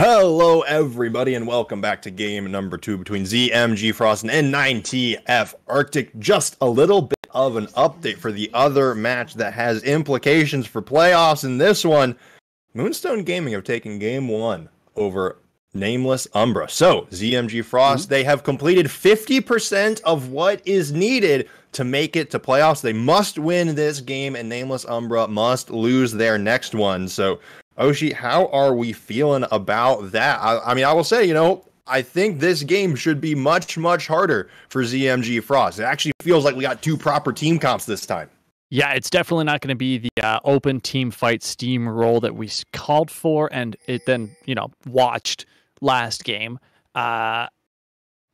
Hello, everybody, and welcome back to game number 2 between ZMG Frost and N9TF Arctic. Just a little bit of an update for the other match that has implications for playoffs. In this one, Moonstone Gaming have taken game 1 over Nameless Umbra. So, ZMG Frost, they have completed 50% of what is needed to make it to playoffs. They must win this game, and Nameless Umbra must lose their next one. So, Oshi, how are we feeling about that? I mean, I will say, I think this game should be much, much harder for ZMG Frost. It actually feels like we got 2 proper team comps this time. Yeah, it's definitely not going to be the open team fight steamroll that we called for and it then, watched last game. I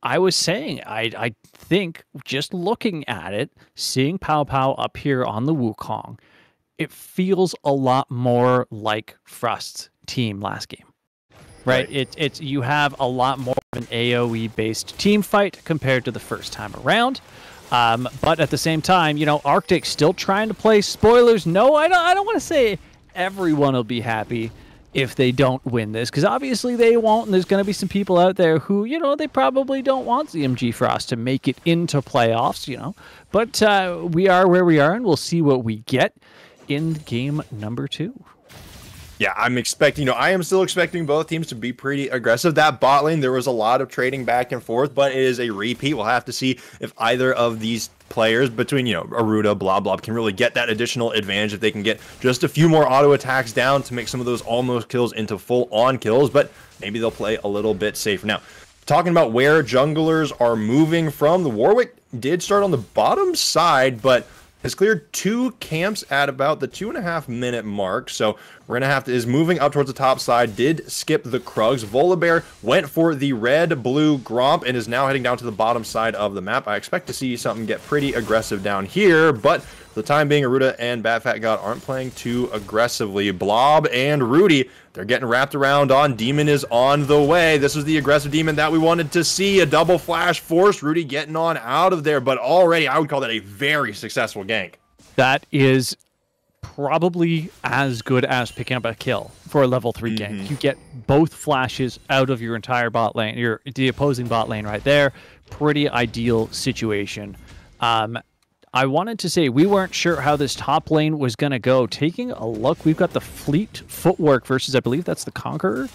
was saying, I think just looking at it, seeing Pow Pow up here on the Wukong, it feels a lot more like Frost's team last game, right? It's you have a lot more of an AoE based team fight compared to the first time around. But at the same time, Arctic still trying to play spoilers. No, I don't want to say everyone will be happy if they don't win this, because obviously they won't, and there's going to be some people out there who, they probably don't want ZMG Frost to make it into playoffs, But we are where we are, and we'll see what we get in game number 2. Yeah, I'm expecting, I am still expecting both teams to be pretty aggressive. That bot lane, there was a lot of trading back and forth, but it is a repeat. We'll have to see if either of these players between, Aruda, Blob can really get that additional advantage, if they can get just a few more auto attacks down to make some of those almost kills into full on kills, but maybe they'll play a little bit safer. Now, talking about where junglers are moving from, the Warwick did start on the bottom side, but has cleared 2 camps at about the 2.5 minute mark. So we're gonna is moving up towards the top side, did skip the Krugs. Volibear went for the red-blue Gromp and is now heading down to the bottom side of the map. I expect to see something get pretty aggressive down here, but for the time being, Aruda and Bad Fat God aren't playing too aggressively. Blob and Rudy, they're getting wrapped around on. Demon is on the way. This is the aggressive Demon that we wanted to see. A double flash force. Rudy getting on out of there, but already I would call that a very successful gank. That is probably as good as picking up a kill for a level 3 gank. You get both flashes out of your entire bot lane, the opposing bot lane right there. Pretty ideal situation. I wanted to say we weren't sure how this top lane was going to go. Taking a look, we've got the Fleet Footwork versus, I believe that's the Conqueror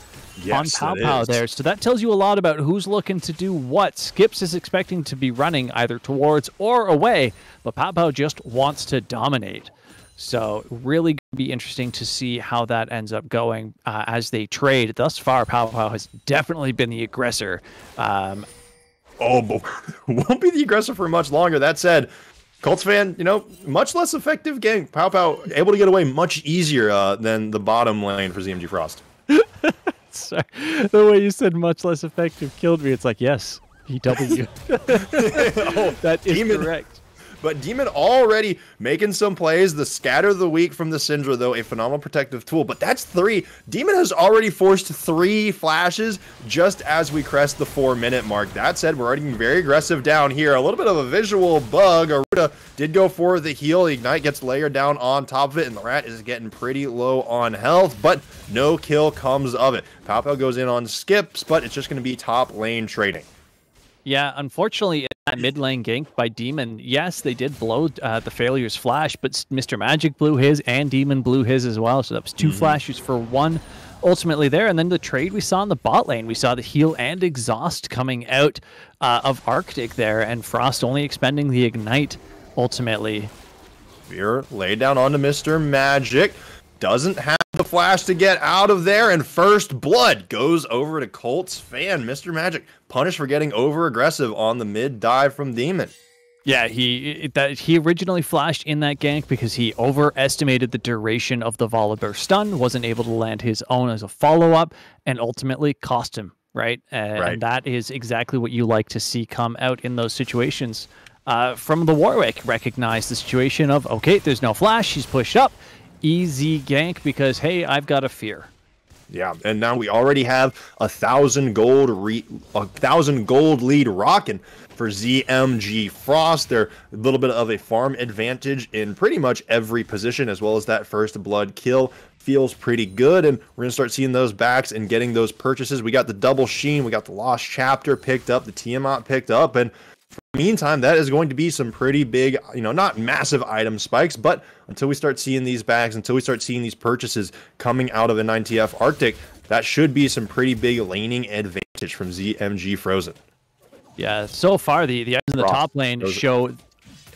on Pow Pow there. So that tells you a lot about who's looking to do what. Skips is expecting to be running either towards or away, but Pow Pow just wants to dominate. So really going to be interesting to see how that ends up going as they trade. Thus far, Pow Pow has definitely been the aggressor. But won't be the aggressor for much longer. That said, Colts fan, much less effective game. Pow Pow able to get away much easier than the bottom lane for ZMG Frost. Sorry, the way you said much less effective killed me. It's like, yes, PW. That is Demon, correct. But Demon already making some plays. The Scatter of the Weak from the Syndra, though, a phenomenal protective tool. But that's 3. Demon has already forced 3 flashes just as we crest the 4-minute mark. That said, we're already getting very aggressive down here. A little bit of a visual bug. Aruda did go for the heal. The Ignite gets layered down on top of it, and the Rat is getting pretty low on health, but no kill comes of it. Pow Pow goes in on skips, but it's just going to be top lane trading. Yeah, unfortunately, that mid lane gank by Demon, yes, they did blow the Failures flash, but Mr. Magic blew his and Demon blew his as well. So that was 2 flashes for 1 ultimately there. And then the trade we saw in the bot lane, we saw the heal and exhaust coming out of Arctic there, and Frost only expending the Ignite ultimately. Fear laid down onto Mr. Magic. Doesn't have the flash to get out of there, and first blood goes over to Colts fan. Mr. Magic punished for getting over aggressive on the mid dive from Demon. Yeah, he originally flashed in that gank because he overestimated the duration of the Volibear stun, wasn't able to land his own as a follow-up, and ultimately cost him, right? And that is exactly what you like to see come out in those situations. From the Warwick, recognize the situation of, okay, there's no flash, he's pushed up, easy gank because, hey, I've got a fear. Yeah, and now we already have 1,000 gold lead rocking for ZMG Frost. They're a little bit of a farm advantage in pretty much every position, as well as that first blood kill. feels pretty good, and we're going to start seeing those backs and getting those purchases. We got the double sheen, we got the Lost Chapter picked up, the Tiamat picked up, and meantime, that is going to be some pretty big, not massive item spikes, but until we start seeing these bags, until we start seeing these purchases coming out of N9TF Arctic, that should be some pretty big laning advantage from ZMG Frozen. Yeah, so far the items in the top lane show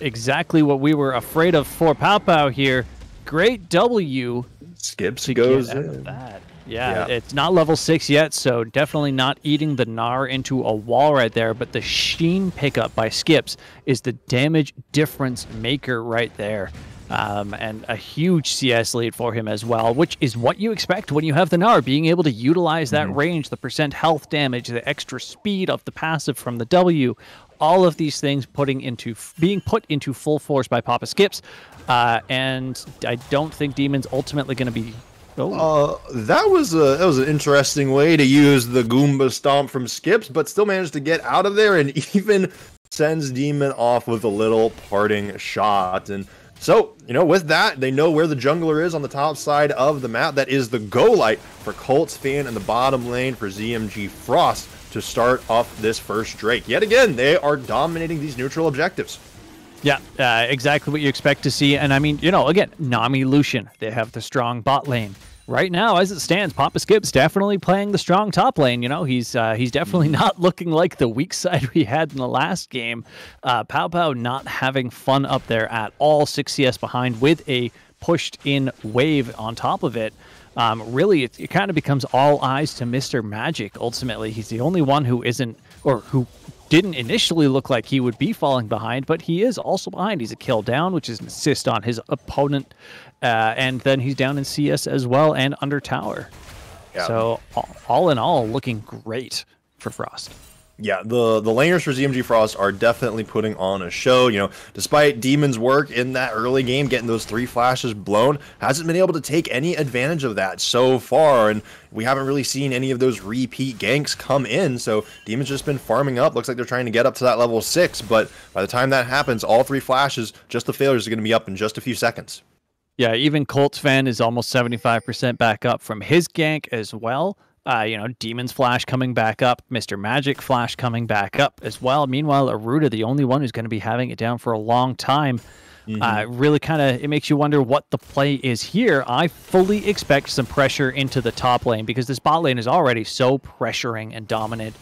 exactly what we were afraid of for Pow Pow here. Great W. Skips goes in. That. Yeah, it's not level 6 yet, so definitely not eating the Gnar into a wall right there, but the Sheen pickup by Skips is the damage difference maker right there. And a huge CS lead for him as well, which is what you expect when you have the Gnar, being able to utilize that range, the percent health damage, the extra speed of the passive from the W, all of these things being put into full force by Papa Skips, and I don't think Demon's ultimately going to be... that was an interesting way to use the Goomba Stomp from Skips, but still managed to get out of there and even sends Demon off with a little parting shot. And so, with that, they know where the jungler is on the top side of the map. That is the go light for Colts Fan in the bottom lane for ZMG Frost to start off this first Drake. Yet again, they are dominating these neutral objectives. Yeah, exactly what you expect to see. And I mean, again, Nami Lucian, they have the strong bot lane. Right now, as it stands, Papa Skip's definitely playing the strong top lane. He's definitely not looking like the weak side we had in the last game. Pow Pow not having fun up there at all. 6 CS behind with a pushed-in wave on top of it. Really, it kind of becomes all eyes to Mr. Magic, ultimately. He's the only one who isn't, or who didn't initially look like he would be falling behind, but he is also behind. He's a kill down, which is an assist on his opponent, and then he's down in CS as well and under tower. Yeah. So all in all, looking great for Frost. Yeah, the laners for ZMG Frost are definitely putting on a show. Despite Demon's work in that early game, getting those 3 flashes blown, hasn't been able to take any advantage of that so far, and we haven't really seen any of those repeat ganks come in, so Demon's just been farming up. Looks like they're trying to get up to that level 6, but by the time that happens, all 3 flashes, just the failures, are going to be up in just a few seconds. Yeah, even Colts Fan is almost 75% back up from his gank as well. Demon's Flash coming back up, Mr. Magic Flash coming back up as well. Meanwhile, Aruda, the only one who's going to be having it down for a long time. Really it makes you wonder what the play is here. I fully expect some pressure into the top lane because this bot lane is already so pressuring and dominant.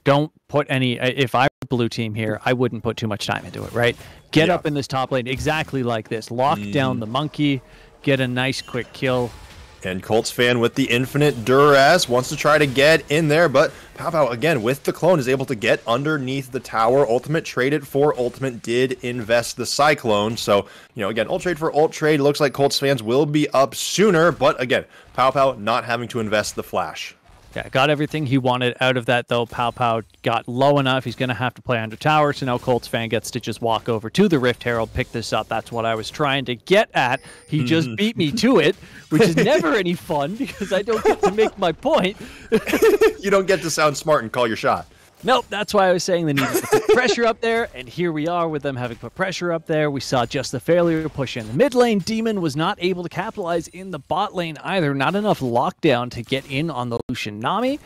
Don't put any... If I were blue team here, I wouldn't put too much time into it, right? Get up in this top lane exactly like this. Lock down the monkey, get a nice quick kill. And Colts Fan with the infinite duress wants to try to get in there, but Pow Pow, again, with the clone, is able to get underneath the tower. Ultimate traded for Ultimate, did invest the Cyclone. So, again, ult trade for ult trade. Looks like Colts Fans will be up sooner, but again, Pow Pow not having to invest the flash. Yeah, got everything he wanted out of that, though. Pow Pow got low enough. He's going to have to play under tower, so now Colts Fan gets to just walk over to the Rift Herald, pick this up. That's what I was trying to get at. He just beat me to it, which is never any fun because I don't get to make my point. You don't get to sound smart and call your shot. Nope, that's why I was saying they needed to put pressure up there, and here we are with them having put pressure up there. We saw just the failure to push in the mid lane. Demon was not able to capitalize in the bot lane either. Not enough lockdown to get in on the Lucian Nami.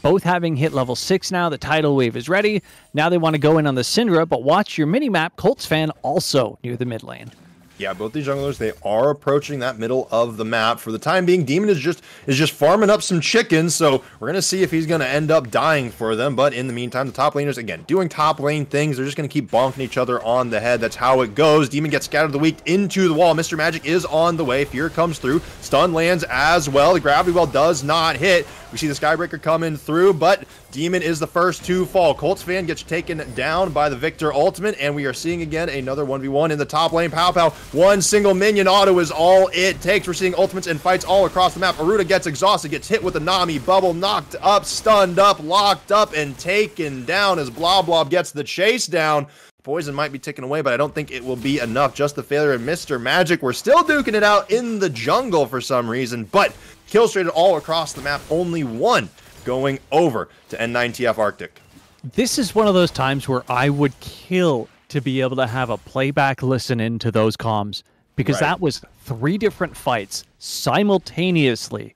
Both having hit level 6 now. The tidal wave is ready. Now they want to go in on the Syndra, but watch your mini-map. Colts Fan also near the mid lane. Yeah, both these junglers, they are approaching that middle of the map. For the time being, Demon is just farming up some chickens, so we're going to see if he's going to end up dying for them. But in the meantime, the top laners, again, doing top lane things. They're just going to keep bonking each other on the head. That's how it goes. Demon gets scattered the weak into the wall. Mr. Magic is on the way. Fear comes through. Stun lands as well. The gravity well does not hit. We see the Skybreaker coming through, but Demon is the first to fall. Colts Fan gets taken down by the Victor Ultimate, and we are seeing again another 1v1 in the top lane. Pow Pow, one single minion auto is all it takes. We're seeing ultimates and fights all across the map. Aruda gets exhausted, gets hit with a Nami bubble, knocked up, stunned up, locked up, and taken down as Blob Blob gets the chase down. Poison might be ticking away, but I don't think it will be enough. Just the failure of Mr. Magic. We're still duking it out in the jungle for some reason, but kills traded all across the map. Only one going over to N9TF Arctic. This is one of those times where I would kill to be able to have a playback listen into those comms. because that was 3 different fights simultaneously.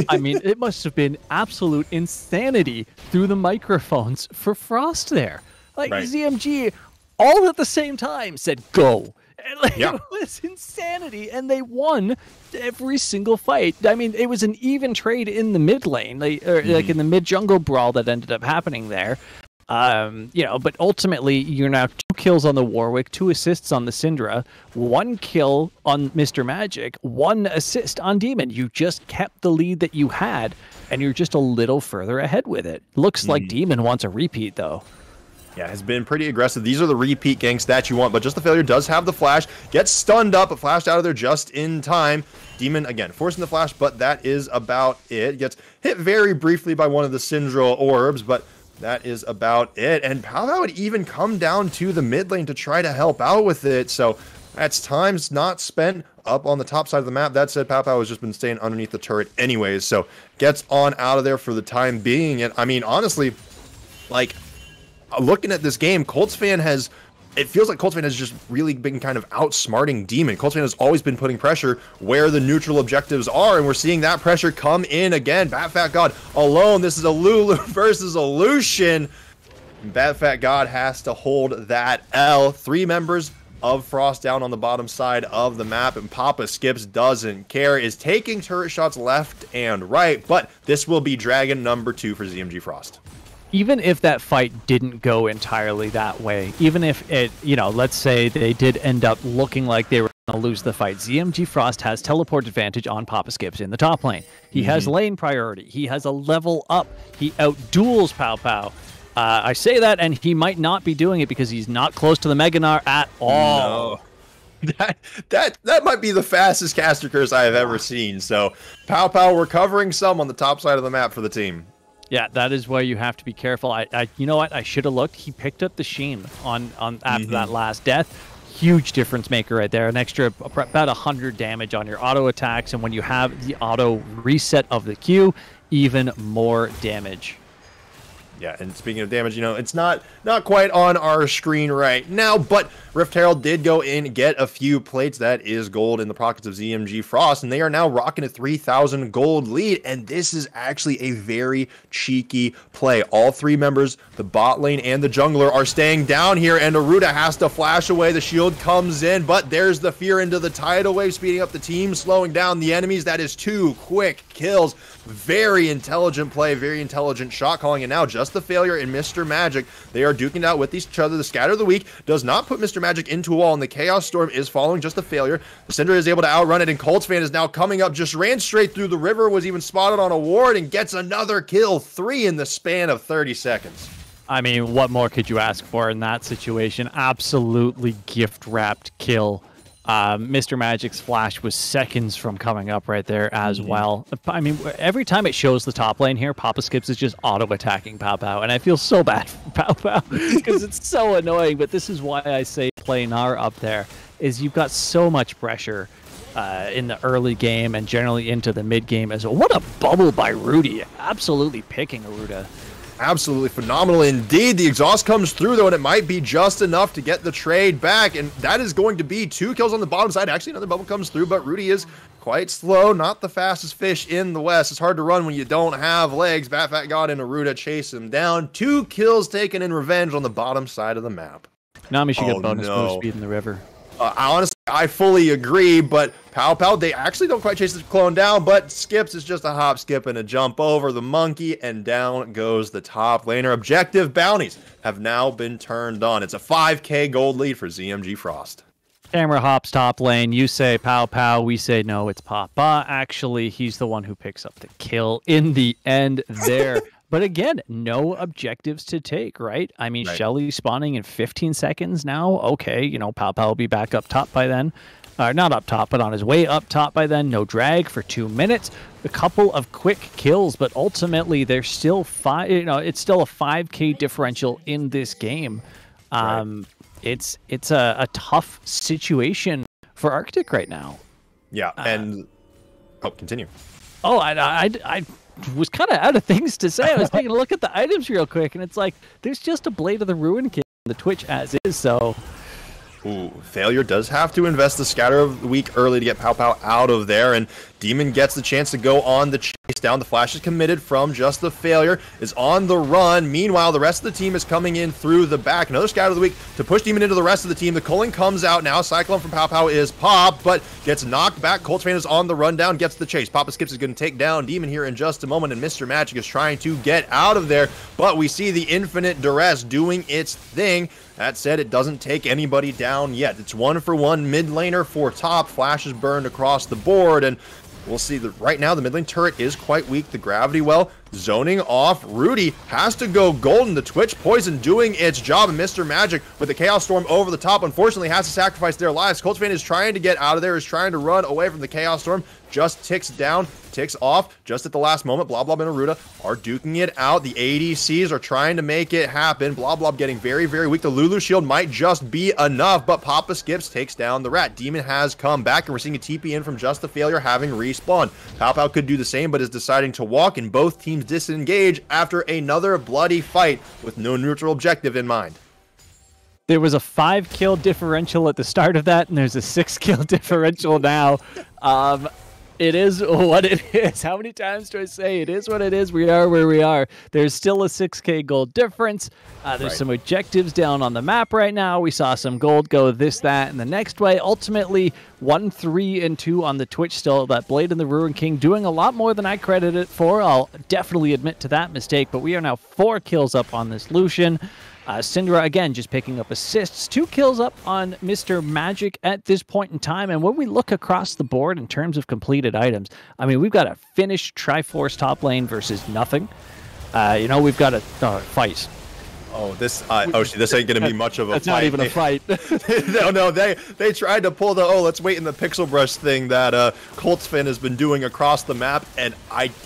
I mean, it must have been absolute insanity through the microphones for Frost there. Like, ZMG, all at the same time, said, go. And, like, it was insanity, and they won every single fight. I mean, it was an even trade in the mid lane, like in the mid jungle brawl that ended up happening there. You know, but ultimately, you're now 2 kills on the Warwick, 2 assists on the Syndra, 1 kill on Mr. Magic, 1 assist on Demon. You just kept the lead that you had, and you're just a little further ahead with it. Looks like Demon wants a repeat, though. Yeah, has been pretty aggressive. These are the repeat gank stats you want, but Just the Failure does have the flash. Gets stunned up, but flashed out of there just in time. Demon, again, forcing the flash, but that is about it. Gets hit very briefly by one of the Syndra orbs, but that is about it. And Powwow would even come down to the mid lane to try to help out with it. So that's times not spent up on the top side of the map. That said, Powwow has just been staying underneath the turret anyways. So gets on out of there for the time being. And I mean, honestly, like, looking at this game, it feels like Colts fan has just really been kind of outsmarting Demon. Colts fan has always been putting pressure where the neutral objectives are, and we're seeing that pressure come in again. Bat God alone. This is a Lulu versus a Lucian. Bat God has to hold that L. 3 members of Frost down on the bottom side of the map, and Papa Skips doesn't care, is taking turret shots left and right, but this will be Dragon number 2 for ZMG Frost. Even if that fight didn't go entirely that way, even if it, you know, let's say they did end up looking like they were going to lose the fight, ZMG Frost has teleport advantage on Papa Skips in the top lane. He has lane priority. He has a level up. He outduels Powwow. I say that, and he might not be doing it because he's not close to the Meganar at all. No. That might be the fastest caster curse I have ever seen. So Powwow recovering some on the top side of the map for the team. Yeah, that is why you have to be careful. You know what? I should have looked. He picked up the Sheen on after that last death. Huge difference maker right there. An extra about 100 damage on your auto attacks, and when you have the auto reset of the Q, even more damage. Yeah, and speaking of damage, you know, it's not quite on our screen right now, but Rift Herald did go in and get a few plates. That is gold in the pockets of ZMG Frost, and they are now rocking a 3,000 gold lead, and this is actually a very cheeky play. All 3 members, the bot lane and the jungler, are staying down here, and Aruda has to flash away. The shield comes in, but there's the fear into the tidal wave, speeding up the team, slowing down the enemies. That is 2 quick kills. Very intelligent play, very intelligent shot calling, and now Just the Failure and Mr. Magic, they are duking out with each other. The Scatter of the Weak does not put Mr. Magic into a wall, and the Chaos Storm is following Just the Failure. The Syndra is able to outrun it, and Colts fan is now coming up, just ran straight through the river, was even spotted on a ward, and gets another kill. 3 in the span of 30 seconds. I mean, what more could you ask for in that situation? Absolutely gift-wrapped kill. Mr. Magic's flash was seconds from coming up right there as well. I mean, every time it shows the top lane here, Papa Skips is just auto-attacking Powwow, and I feel so bad for Powwow because it's so annoying, but this is why I say play Gnar up there, is you've got so much pressure in the early game and generally into the mid game as well. What a bubble by Rudy. Absolutely picking Aruda. Absolutely phenomenal indeed. The exhaust comes through, though, and it might be just enough to get the trade back, and that is going to be 2 kills on the bottom side. Actually, another bubble comes through, but Rudy is quite slow, not the fastest fish in the West. It's hard to run when you don't have legs. Bat God and Aruda chase him down. 2 kills taken in revenge on the bottom side of the map. Nami should get bonus move speed in the river. Honestly, I fully agree, but Powwow, they actually don't quite chase the clone down, but Skips is just a hop, skip, and a jump over the monkey, and down goes the top laner. Objective bounties have now been turned on. It's a 5k gold lead for ZMG Frost. Camera hops top lane. You say Powwow. We say no, it's Papa. Actually, he's the one who picks up the kill in the end there. But again, no objectives to take, right? I mean, Shelly spawning in 15 seconds now. Okay, you know, Powwow will be back up top by then. Not up top, but on his way up top by then. No drag for 2 minutes. A couple of quick kills, but ultimately there's still it's still a 5k differential in this game. It's a tough situation for Arctic right now. Yeah, and continue. Oh, I was kind of out of things to say. I was taking a look at the items real quick, and it's like there's just a Blade of the Ruin kit on the Twitch as is. So Ooh, Failure does have to invest the Scatter of the Week early to get Pow Pow out of there, and Demon gets the chance to go on the chase down. The flash is committed from just the Failure, is on the run. Meanwhile, the rest of the team is coming in through the back. Another Scatter of the Week to push Demon into the rest of the team. The Culling comes out now. Cyclone from Pow Pow is popped, but gets knocked back. Coltsfan is on the rundown, gets the chase. Papa Skips is going to take down Demon here in just a moment, and Mr. Magic is trying to get out of there, but we see the Infinite Duress doing its thing. That said, it doesn't take anybody down yet. It's 1-for-1 mid laner for top. Flash is burned across the board, and we'll see that right now the mid lane turret is quite weak. The gravity well zoning off. Rudy has to go golden. The Twitch poison doing its job, and Mr. Magic with the Chaos Storm over the top unfortunately has to sacrifice their lives. Coltsfan is trying to get out of there, is trying to run away from the Chaos Storm. Just ticks down, ticks off just at the last moment. Blah Blah and Aruda are duking it out. The ADCs are trying to make it happen. Blah Blah getting very, very weak. The Lulu shield might just be enough, but Papa Skips takes down the rat. Demon has come back, and we're seeing a TP in from just the Failure having respawned. Pow Pow could do the same, but is deciding to walk, and both teams disengage after another bloody fight with no neutral objective in mind. There was a 5-kill differential at the start of that, and there's a 6-kill differential now. It is what it is. How many times do I say it is what it is? We are where we are. There's still a 6K gold difference. There's some objectives down on the map right now. We saw some gold go this, that, and the next way. Ultimately, 1, 3, and 2 on the Twitch still. That Blade and the Ruin King doing a lot more than I credit it for. I'll definitely admit to that mistake, but we are now 4 kills up on this Lucian. Syndra, again, just picking up assists. 2 kills up on Mr. Magic at this point in time. And when we look across the board in terms of completed items, I mean, we've got a finished Triforce top lane versus nothing. We've got a fight. Oh, this ain't gonna be much of a fight. That's not even a fight. No, they tried to pull the let's wait in the pixel brush thing that Coltsfan has been doing across the map, and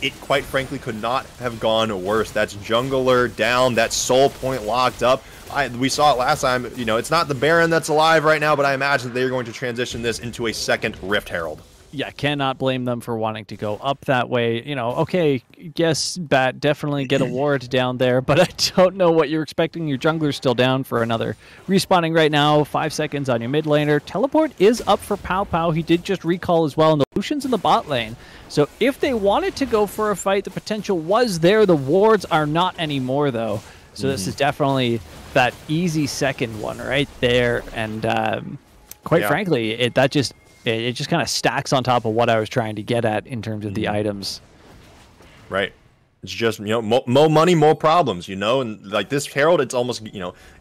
it quite frankly could not have gone worse. That's jungler down, that soul point locked up. We saw it last time. It's not the Baron that's alive right now, but I imagine they're going to transition this into a second Rift Herald. Yeah, cannot blame them for wanting to go up that way. Okay, yes, Bat, definitely get a ward down there, but I don't know what you're expecting. Your jungler's still down for another. Respawning right now, 5 seconds on your mid laner. Teleport is up for Pow Pow. He did just recall as well, and the Lucian's in the bot lane. So if they wanted to go for a fight, the potential was there. The wards are not anymore, though. So this is definitely that easy second one right there. And quite frankly, it just kind of stacks on top of what I was trying to get at in terms of the items. Right. It's just, more money, more problems, and like this Herald, it's almost,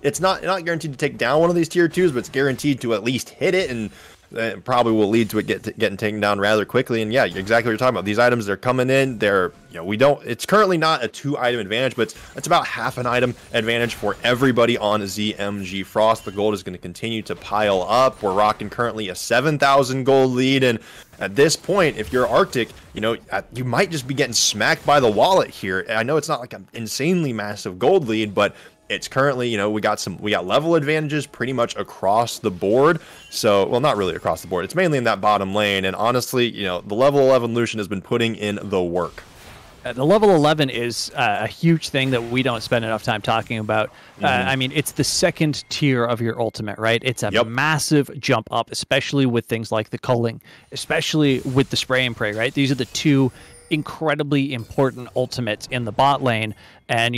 it's not guaranteed to take down one of these tier 2s, but it's guaranteed to at least hit it, and it probably will lead to it getting taken down rather quickly. And yeah, exactly what you're talking about. These items, they're coming in, it's currently not a 2-item advantage, but it's about half an item advantage for everybody on ZMG Frost. The gold is going to continue to pile up. We're rocking currently a 7,000 gold lead, and at this point, if you're Arctic, you might just be getting smacked by the wallet here. I know it's not like an insanely massive gold lead, but it's currently, we got level advantages pretty much across the board. So, well, not really across the board. It's mainly in that bottom lane. And honestly, the level 11 Lucian has been putting in the work. The level 11 is a huge thing that we don't spend enough time talking about. I mean, it's the second tier of your ultimate, right? It's a massive jump up, especially with things like the culling, especially with the spray and pray, right? These are the 2 incredibly important ultimates in the bot lane, and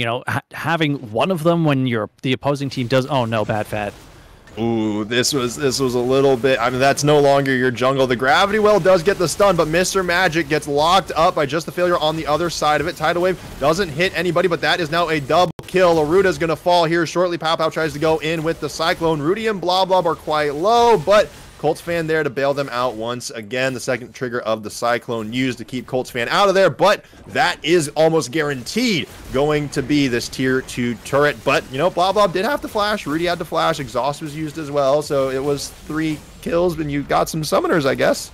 having one of them when the opposing team does bad fat. Ooh, this was a little bit. I mean, that's no longer your jungle. The gravity well does get the stun, but Mr. Magic gets locked up by just the Failure on the other side of it. Tidal Wave doesn't hit anybody, but that is now a double kill. Aruda's gonna fall here shortly. Pow Pow tries to go in with the Cyclone. Rudy and Blah Blah are quite low, but Coltsfan there to bail them out once again. The second trigger of the Cyclone used to keep Coltsfan out of there, but that is almost guaranteed going to be this tier 2 turret. But, Blah Blah did have to flash. Rudy had to flash. Exhaust was used as well, so it was 3 kills, and you got some summoners, I guess.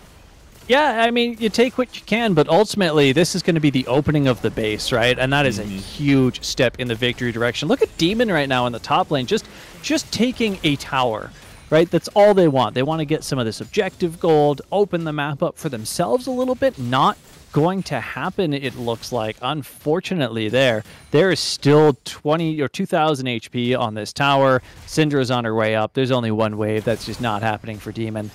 Yeah, I mean, you take what you can, but ultimately, this is going to be the opening of the base, right? And that is a huge step in the victory direction. Look at Demon right now in the top lane, just taking a tower. Right, that's all they want. They want to get some of this objective gold, open the map up for themselves a little bit, not going to happen, it looks like. Unfortunately, there is still 20 or 2,000 HP on this tower. Syndra's on her way up. There's only one wave. That's just not happening for Demon.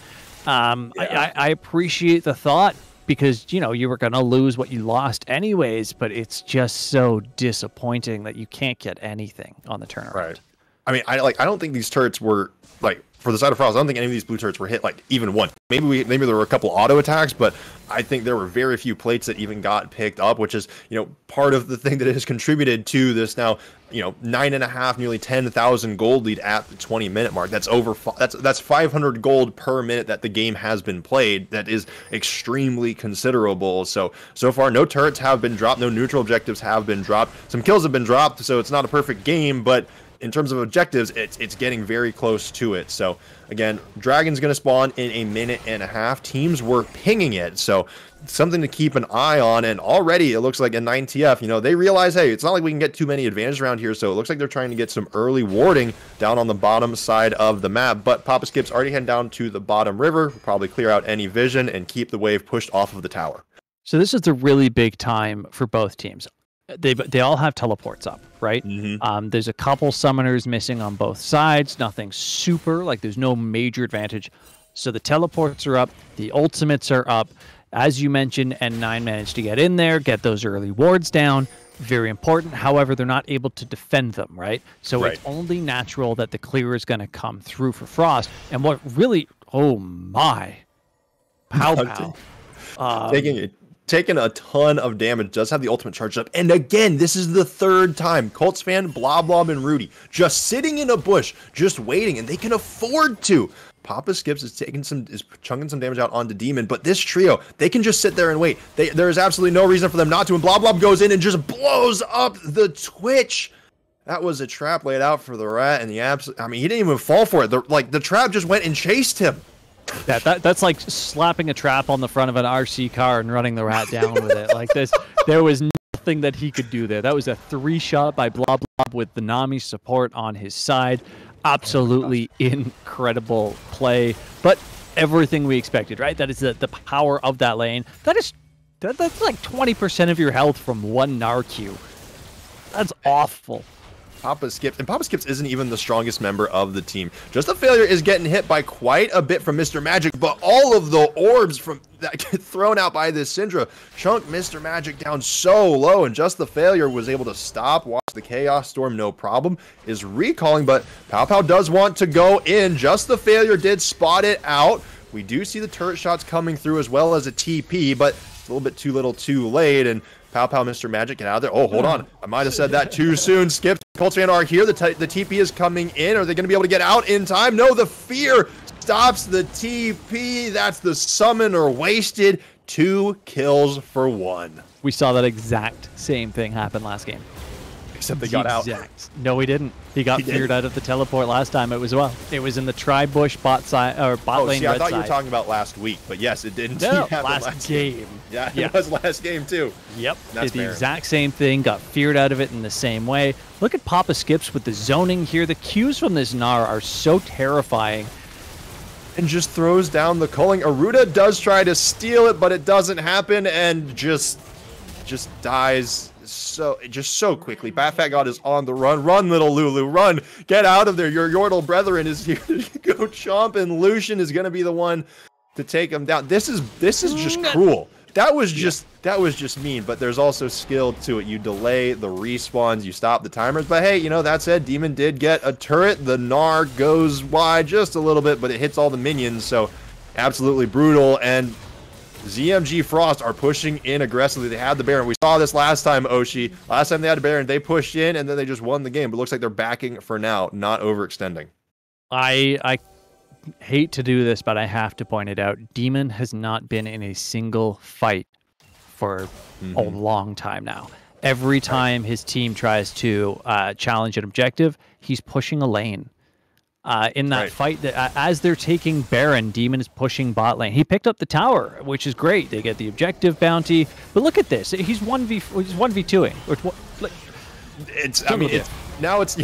I appreciate the thought, because, you know, you were going to lose what you lost anyways, but it's just so disappointing that you can't get anything on the turnaround. Right. I mean, I don't think these turrets were, like, for the side of Frost, I don't think any of these blue turrets were hit, like, even one. Maybe there were a couple auto attacks, but I think there were very few plates that even got picked up, which is, you know, part of the thing that has contributed to this now, you know, 9.5, nearly 10,000 gold lead at the 20-minute mark. That's that's 500 gold per minute that the game has been played. That is extremely considerable. So far, no turrets have been dropped, no neutral objectives have been dropped. Some kills have been dropped, so it's not a perfect game, but in terms of objectives, it's getting very close to it. So again, Dragon's going to spawn in a minute and a half. Teams were pinging it, so something to keep an eye on. And already it looks like N9TF, you know, they realize, hey, it's not like we can get too many advantages around here. So it looks like they're trying to get some early warding down on the bottom side of the map. But Papa Skip's already heading down to the bottom river, probably clear out any vision and keep the wave pushed off of the tower. So this is the really big time for both teams. They all have teleports up, right? Mm-hmm. There's a couple summoners missing on both sides. Nothing super, like there's no major advantage. So the teleports are up. The ultimates are up. As you mentioned, N9 managed to get in there, get those early wards down. Very important. However, they're not able to defend them, right? So It's only natural that the clear is going to come through for Frost. And what really, oh my, pow. Taking a ton of damage, does have the ultimate charged up. And again, this is the third time. Colts fan, Blob, and Rudy just sitting in a bush, just waiting, and they can afford to. Papa Skips is chunking some damage out onto Demon, but this trio, they can just sit there and wait. There is absolutely no reason for them not to, and Blob goes in and just blows up the Twitch. That was a trap laid out for the rat, and I mean, he didn't even fall for it. The trap just went and chased him. That's like slapping a trap on the front of an RC car and running the rat down with it. Like this, there was nothing that he could do there. That was a 3-shot by Blob with the Nami support on his side. Absolutely incredible play, but everything we expected, right? That is the power of that lane. That's like 20% of your health from one Narq. That's awful. Papa Skips isn't even the strongest member of the team. Just the Failure is getting hit by quite a bit from Mr. Magic, but all of the orbs from that get thrown out by this Syndra chunk Mr. Magic down so low, and Just the Failure was able to watch the Chaos Storm, no problem, is recalling, but Pow does want to go in. Just the Failure did spot it out. We do see the turret shots coming through as well as a TP, but it's a little bit too little too late, and Pow, Mr. Magic, get out of there. Oh, hold on. I might have said that too soon. Skip. Colts fan are here. The TP is coming in. Are they going to be able to get out in time? No, the fear stops the TP. That's the summoner wasted. 2 kills for 1. We saw that exact same thing happen last game. Except they got out. No, he didn't. He got feared out of the teleport last time. It was in the tri-bush bot side or bot lane. I thought you were talking about last week, but yes, it didn't. No, last game. Yeah, it was last game too. Yep, did the exact same thing. Got feared out of it in the same way. Look at Papa Skips with the zoning here. The cues from this Gnar are so terrifying. And just throws down the culling. Aruda does try to steal it, but it doesn't happen, and just dies. So quickly. Bat Fat God is on the run. Run, little Lulu, run. Get out of there. Your Yordle brethren is here to go chomp, and Lucian is going to be the one to take him down. This is just cruel. That was just mean, but there's also skill to it. You delay the respawns, you stop the timers, but hey, you know, that said, Demon did get a turret. The Gnar goes wide just a little bit, but it hits all the minions, so absolutely brutal. And ZMG Frost are pushing in aggressively. They had the Baron. We saw this last time, Oshi. Last time they had a Baron, they pushed in, and then they just won the game. But it looks like they're backing for now, not overextending. I hate to do this, but I have to point it out. Demon has not been in a single fight for a long time now. Every time his team tries to challenge an objective, he's pushing a lane. In that fight, as they're taking Baron, Demon is pushing bot lane. He picked up the tower, which is great. They get the objective bounty. But look at this. He's 1v2ing. Now it's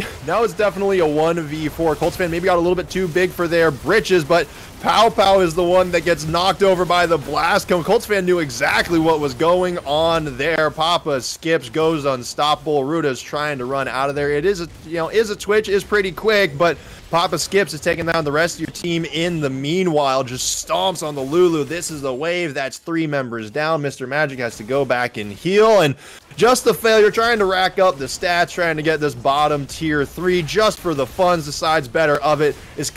definitely a 1v4. Colts fan maybe got a little bit too big for their britches, but Pow Pow is the one that gets knocked over by the blast cone. Colts fan knew exactly what was going on there. Papa skips, goes unstoppable. Ruda's trying to run out of there. It is a twitch, is pretty quick, but Papa skips is taking down the rest of your team in the meanwhile. Just stomps on the Lulu. This is the wave. That's 3 members down. Mr. Magic has to go back and heal, and just the failure, trying to rack up the stats, trying to get this bottom tier 3 just for the funds. Decides better of it. Is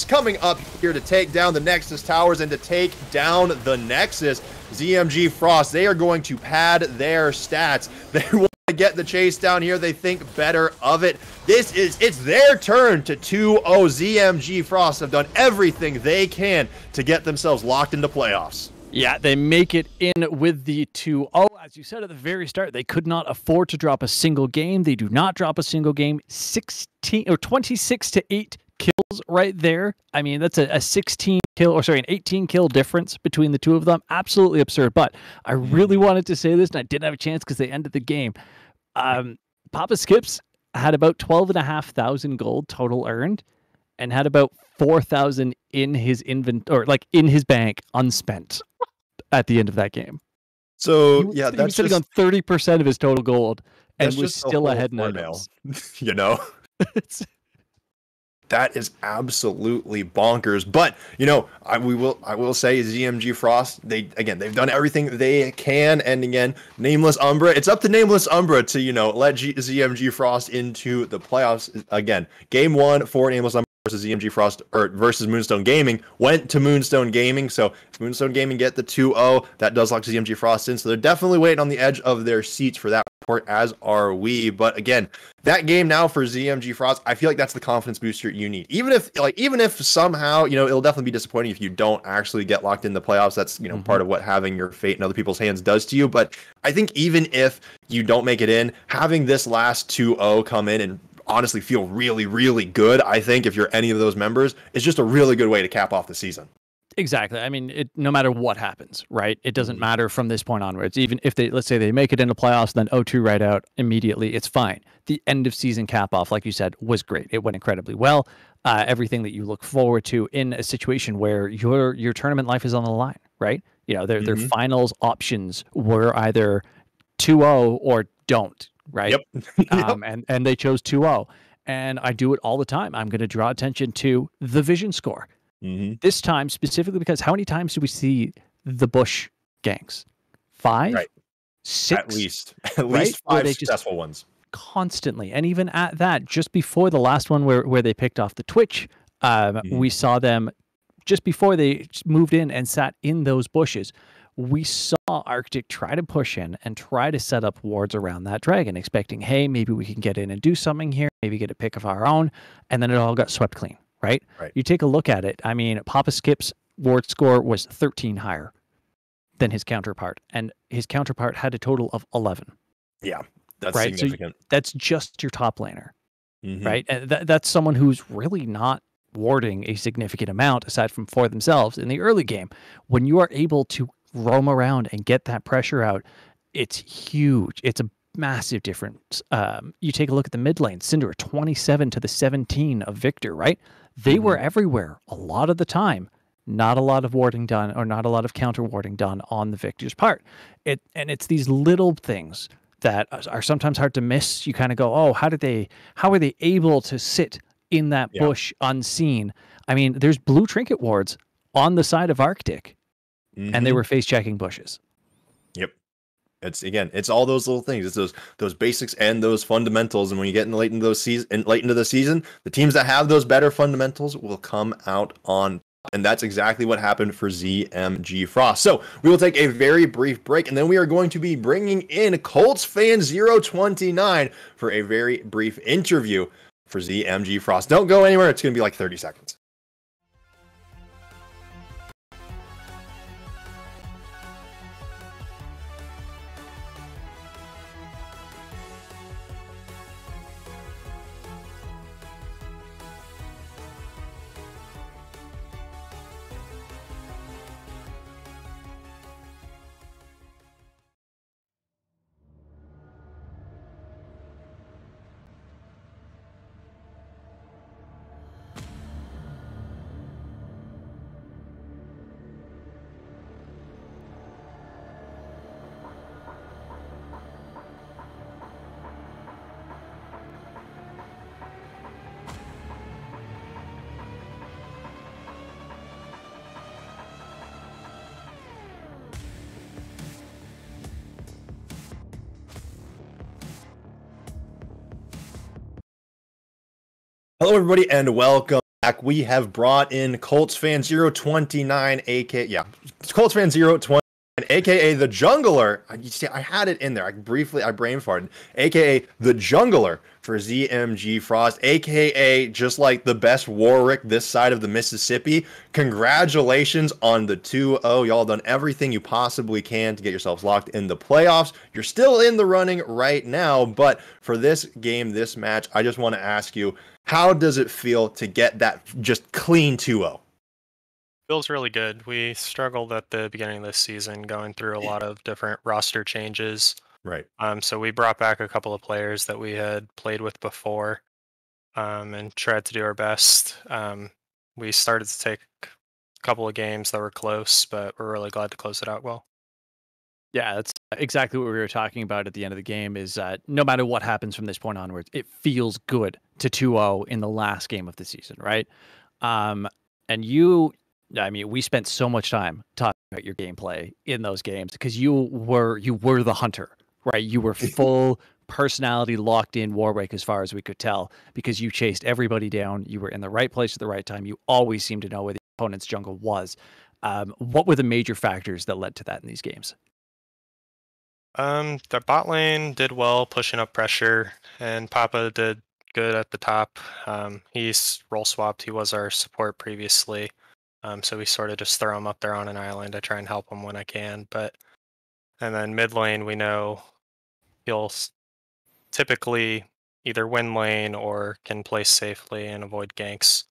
coming up here to take down the Nexus towers and to take down the Nexus. ZMG Frost, they are going to pad their stats. They want to get the chase down here. They think better of it. It's their turn to 2-0. ZMG Frost have done everything they can to get themselves locked into playoffs. Yeah, they make it in with the 2-0. As you said at the very start, they could not afford to drop a single game. They do not drop a single game. 26 to 8 kills right there. I mean, that's an 18 kill difference between the two of them. Absolutely absurd. But I really wanted to say this, and I didn't have a chance because they ended the game. Papa Skips had about 12,500 gold total earned, and had about 4,000 in his inventory, like in his bank, unspent at the end of that game. So he was sitting on 30% of his total gold and was still ahead in items. That is absolutely bonkers. But I will say ZMG Frost, they've done everything they can, and again, Nameless Umbra, it's up to Nameless Umbra to let ZMG Frost into the playoffs. Again, game 1 for Nameless Umbra versus ZMG Frost versus Moonstone Gaming went to Moonstone Gaming. So if Moonstone Gaming get the 2-0, that does lock ZMG Frost in. So they're definitely waiting on the edge of their seats for that report, as are we. But again, that game now for ZMG Frost, I feel like that's the confidence booster you need. Even if somehow, it'll definitely be disappointing if you don't actually get locked in the playoffs. That's, part of what having your fate in other people's hands does to you. But I think even if you don't make it in, having this last 2-0 come in and honestly feel really, really good, I think if you're any of those members, it's just a really good way to cap off the season. Exactly. I mean, no matter what happens, right? It doesn't matter from this point onwards. Even if let's say they make it into playoffs, then 0-2 right out immediately, it's fine. The end of season cap off, like you said, was great. It went incredibly well. Everything that you look forward to in a situation where your tournament life is on the line, right? Their finals options were either 2-0 or don't. Right. Yep. And they chose 2-0. And I do it all the time. I'm going to draw attention to the vision score. This time specifically because how many times do we see the Bush gangs? 5? Right. 6? At least 5 successful ones. Constantly. And even at that, just before the last one where they picked off the Twitch, we saw them just before they moved in and sat in those bushes. We saw Arctic try to push in and try to set up wards around that dragon, expecting, hey, maybe we can get in and do something here, maybe get a pick of our own, and then it all got swept clean, right? You take a look at it. I mean, Papa Skip's ward score was 13 higher than his counterpart, and his counterpart had a total of 11. Yeah, that's significant. So that's just your top laner, right? And that's someone who's really not warding a significant amount aside from for themselves in the early game. When you are able to roam around and get that pressure out, it's huge. It's a massive difference. You take a look at the mid lane, Cinder 27 to the 17 of Victor, right? They were everywhere a lot of the time. Not a lot of warding done, or not a lot of counter warding done on the Victor's part. And it's these little things that are sometimes hard to miss. You kind of go, oh, how are they able to sit in that bush unseen? I mean, there's blue trinket wards on the side of Arctic. And they were face checking bushes. Yep. It's all those little things. It's those basics and those fundamentals. And when you get late into the season, the teams that have those better fundamentals will come out on. And that's exactly what happened for ZMG Frost. So we will take a very brief break, and then we are going to be bringing in Colts fan 029 for a very brief interview for ZMG Frost. Don't go anywhere. It's going to be like 30 seconds. Hello, everybody, and welcome back. We have brought in Colts fan 029, Colts fan 029, aka the Jungler. You see, I had it in there. I brain farted, aka the Jungler for ZMG Frost, aka just like the best Warwick this side of the Mississippi. Congratulations on the 2-0. Y'all done everything you possibly can to get yourselves locked in the playoffs. You're still in the running right now, but for this game, this match, I just want to ask you, how does it feel to get that just clean 2-0? Feels really good. We struggled at the beginning of this season going through a lot of different roster changes. Right. So we brought back a couple of players that we had played with before and tried to do our best. We started to take a couple of games that were close, but we're really glad to close it out well. Yeah, that's exactly what we were talking about at the end of the game is no matter what happens from this point onwards, it feels good to 2-0 in the last game of the season, right? And we spent so much time talking about your gameplay in those games because you were the hunter, right? You were full personality locked in Warwick as far as we could tell because you chased everybody down. You were in the right place at the right time. You always seemed to know where the opponent's jungle was. What were the major factors that led to that in these games? The bot lane did well pushing up pressure, and Papa did good at the top. He's role swapped. He was our support previously. So we sort of just throw him up there on an island. I try and help him when I can. And then mid lane, we know he'll typically either win lane or can play safely and avoid ganks.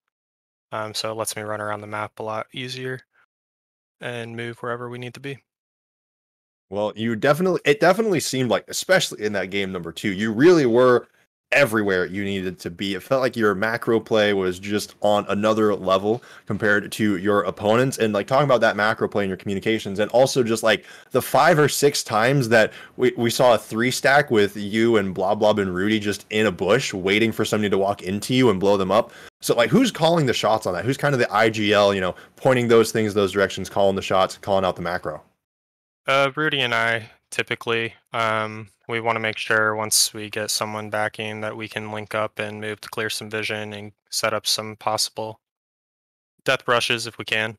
So it lets me run around the map a lot easier and move wherever we need to be. Well, it definitely seemed like, especially in that game number 2, you really were everywhere you needed to be. It felt like your macro play was just on another level compared to your opponents. And like talking about that macro play in your communications, and also just like the 5 or 6 times that we saw a 3-stack with you and Blob and Rudy just in a bush waiting for somebody to walk into you and blow them up. So like, who's calling the shots on that? Who's kind of the IGL, pointing those things, those directions, calling the shots, calling out the macro? Rudy and I typically, we want to make sure once we get someone backing that we can link up and move to clear some vision and set up some possible death brushes if we can.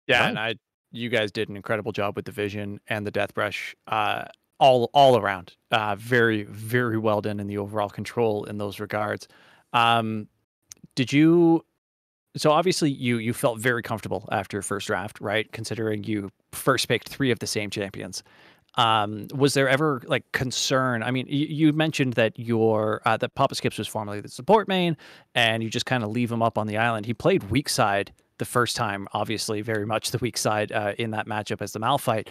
Yeah, Nice. and you guys did an incredible job with the vision and the death brush, all around. Very, very well done in the overall control in those regards. Did you? So obviously you felt very comfortable after first draft, right? Considering you first picked 3 of the same champions. Was there ever like concern? I mean, you mentioned that that Papa Skips was formerly the support main, and you just kind of leave him up on the island. He played weak side the first time, obviously very much the weak side in that matchup as the Malphite.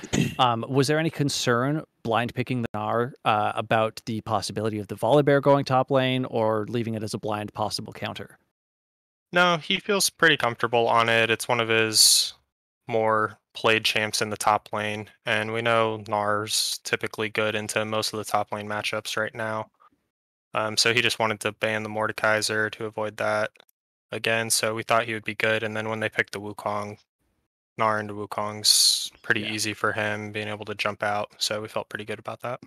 Was there any concern blind picking the Gnar about the possibility of the Volibear going top lane or leaving it as a blind possible counter? No, he feels pretty comfortable on it. It's one of his more played champs in the top lane, and we know Gnar's typically good into most of the top lane matchups right now. So he just wanted to ban the Mordekaiser to avoid that again, so we thought he would be good, and then when they picked the Wukong, Gnar into Wukong's pretty easy for him, being able to jump out, so we felt pretty good about that.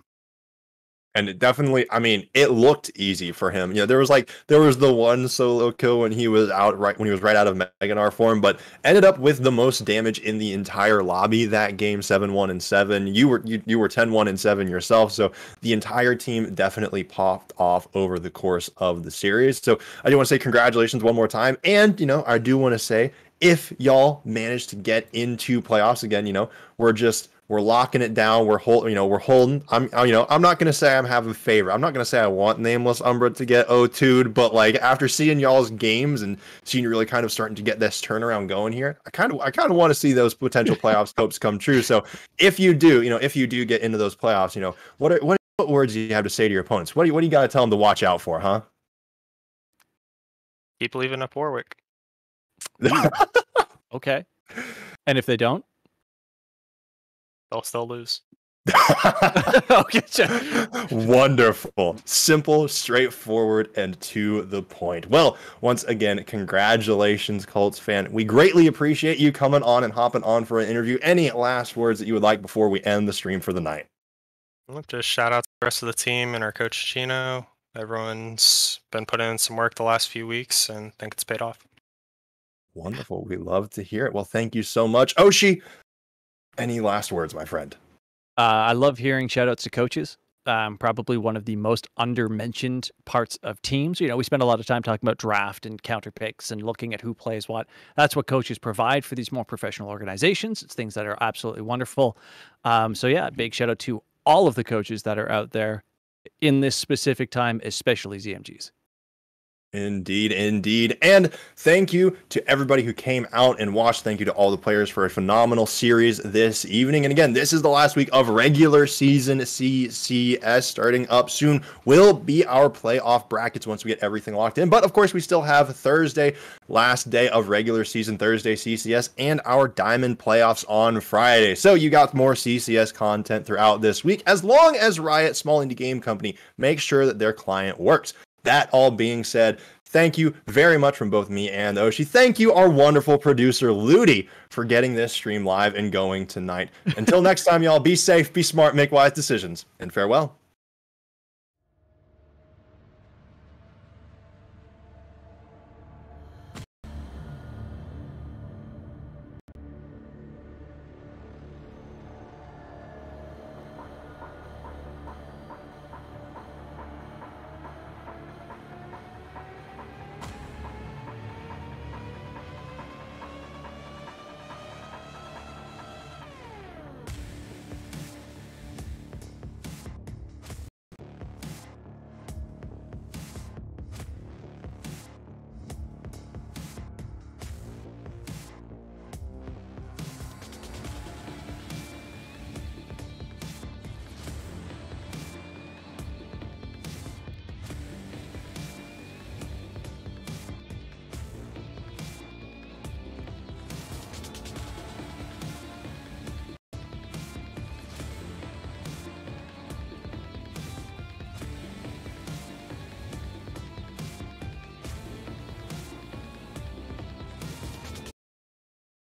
And it definitely, I mean, it looked easy for him. There was the one solo kill when he was right out of Mega Gnar form, but ended up with the most damage in the entire lobby that game, 7-1 and 7. You were 10-1 and 7 yourself, so the entire team definitely popped off over the course of the series. So I do want to say congratulations one more time, and I do want to say, if y'all manage to get into playoffs again, we're locking it down. We're holding. I'm not gonna say I'm having favor. I'm not gonna say I want Nameless Umbra to get O2'd, but like after seeing y'all's games and seeing you really kind of starting to get this turnaround going here, I kind of want to see those potential playoffs hopes come true. So if you do get into those playoffs, what words do you have to say to your opponents? What do you got to tell them to watch out for, huh? Keep leaving up Warwick. Okay. And if they don't? They'll still lose. Okay. Wonderful. Simple, straightforward, and to the point. Well, once again, congratulations, Colts fan. We greatly appreciate you coming on and hopping on for an interview. Any last words that you would like before we end the stream for the night? Just shout out to the rest of the team and our coach Chino. Everyone's been putting in some work the last few weeks, and think it's paid off. Wonderful. We love to hear it. Well, thank you so much. Oshi, any last words, my friend? I love hearing shout outs to coaches. Probably one of the most under-mentioned parts of teams. We spend a lot of time talking about draft and counter picks and looking at who plays what. That's what coaches provide for these more professional organizations. It's things that are absolutely wonderful. So yeah, big shout out to all of the coaches that are out there in this specific time, especially ZMGs. Indeed, indeed. And thank you to everybody who came out and watched. Thank you to all the players for a phenomenal series this evening. And again, this is the last week of regular season CCS. Starting up soon will be our playoff brackets once we get everything locked in. But of course, we still have Thursday, last day of regular season, Thursday CCS, and our Diamond playoffs on Friday. So you got more CCS content throughout this week, as long as Riot, small indie game company, makes sure that their client works. That all being said, thank you very much from both me and Oshi. Thank you, our wonderful producer, Ludi, for getting this stream live and going tonight. Until next time, y'all, be safe, be smart, make wise decisions, and farewell.